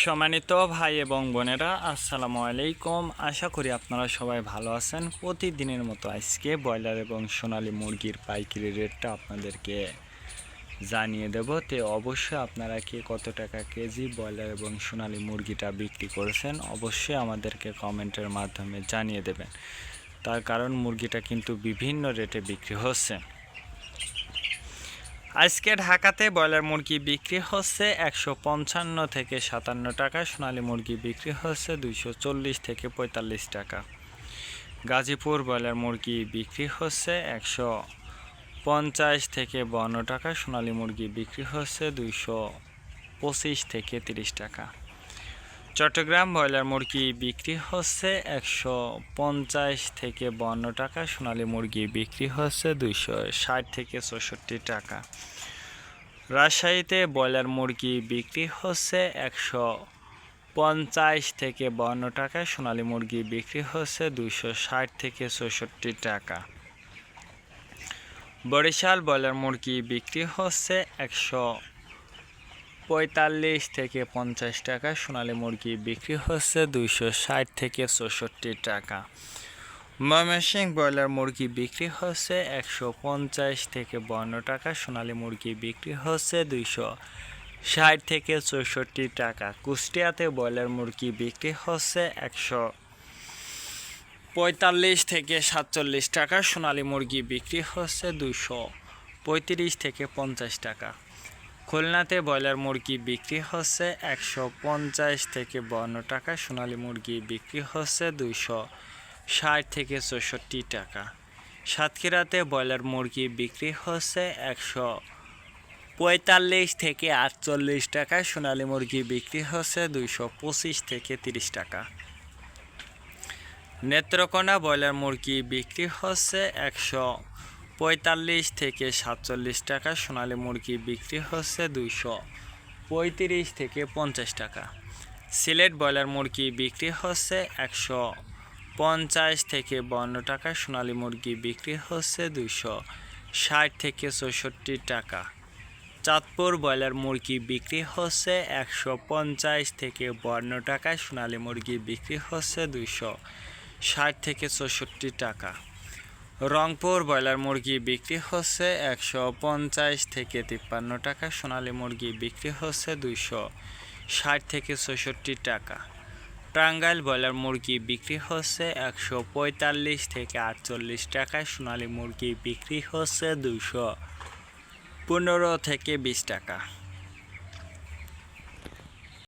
সম্মানিত ভাই এবং বোনেরা, আসসালামু আলাইকুম। আশা করি আপনারা সবাই ভালো আছেন। প্রতিদিনের মতো আজকে ব্রয়লার এবং সোনালী মুরগির পাইকারি রেটটা আপনাদেরকে জানিয়ে দেব। তো অবশ্যই আপনারা কে কত টাকা কেজি ব্রয়লার এবং সোনালী মুরগিটা বিক্রি করেছেন অবশ্যই আমাদেরকে কমেন্টের মাধ্যমে জানিয়ে দেবেন। তার কারণ মুরগিটা কিন্তু বিভিন্ন রেটে বিক্রি হচ্ছে। আজকে ঢাকাতে ব্রয়লার মুরগি বিক্রি হচ্ছে 155 থেকে 57 টাকা, সোনালী মুরগি বিক্রি হচ্ছে 240 থেকে 45 টাকা। গাজীপুর ব্রয়লার মুরগি বিক্রি হচ্ছে 150 থেকে 52 টাকা, সোনালী মুরগি বিক্রি হচ্ছে 225 থেকে 30 টাকা। চট্টগ্রাম ব্রয়লার মুরগি বিক্রি হচ্ছে 150 থেকে 52 টাকা, সোনালী মুরগি বিক্রি হচ্ছে 260 থেকে 64 টাকা। রাজশাহীতে ব্রয়লার মুরগি বিক্রি হচ্ছে 150 থেকে 52 টাকা, সোনালী মুরগি বিক্রি হচ্ছে 260 থেকে 64 টাকা। বরিশাল ব্রয়লার মুরগি বিক্রি হচ্ছে 145 থেকে 50 টাকা, সোনালী মুরগি বিক্রি হচ্ছে 260 থেকে 64 টাকা। ময়মনসিংহ ব্রয়লার মুরগি বিক্রি হচ্ছে 150 থেকে 52 টাকা, সোনালী মুরগি বিক্রি হচ্ছে 260 থেকে 64 টাকা। কুষ্টিয়াতে ব্রয়লার মুরগি বিক্রি হচ্ছে 145 থেকে 47 টাকা, সোনালী মুরগি বিক্রি হচ্ছে 235 থেকে 50 টাকা। খুলনাতে ব্রয়লার মুরগি বিক্রি হচ্ছে 150 থেকে 52 টাকা, সোনালী মুরগি বিক্রি হচ্ছে 260 থেকে 64 টাকা। সাতক্ষীরাতে ব্রয়লার মুরগি বিক্রি হচ্ছে 145 থেকে 48 টাকা, সোনালী মুরগি বিক্রি হচ্ছে 225 থেকে 30 টাকা। নেত্রকোনা ব্রয়লার মুরগি বিক্রি হচ্ছে 145 থেকে 47 টাকা, সোনালী মুরগি বিক্রি হচ্ছে 235 থেকে 50 টাকা। সিলেট ব্রয়লার মুরগি বিক্রি হচ্ছে 150 থেকে 52 টাকা, সোনালী মুরগি বিক্রি হচ্ছে 260 থেকে 64 টাকা। চাঁদপুর ব্রয়লার মুরগি বিক্রি হচ্ছে 150 থেকে 52 টাকা, সোনালী মুরগি বিক্রি হচ্ছে 260 থেকে 64 টাকা। রংপুর ব্রয়লার মুরগি বিক্রি হচ্ছে 150 থেকে 53 টাকা, সোনালী মুরগি বিক্রি হচ্ছে 260 থেকে 64 টাকা। টাঙ্গাইল ব্রয়লার মুরগি বিক্রি হচ্ছে 145 থেকে 48 টাকা, সোনালী মুরগি বিক্রি হচ্ছে 215 থেকে 20 টাকা।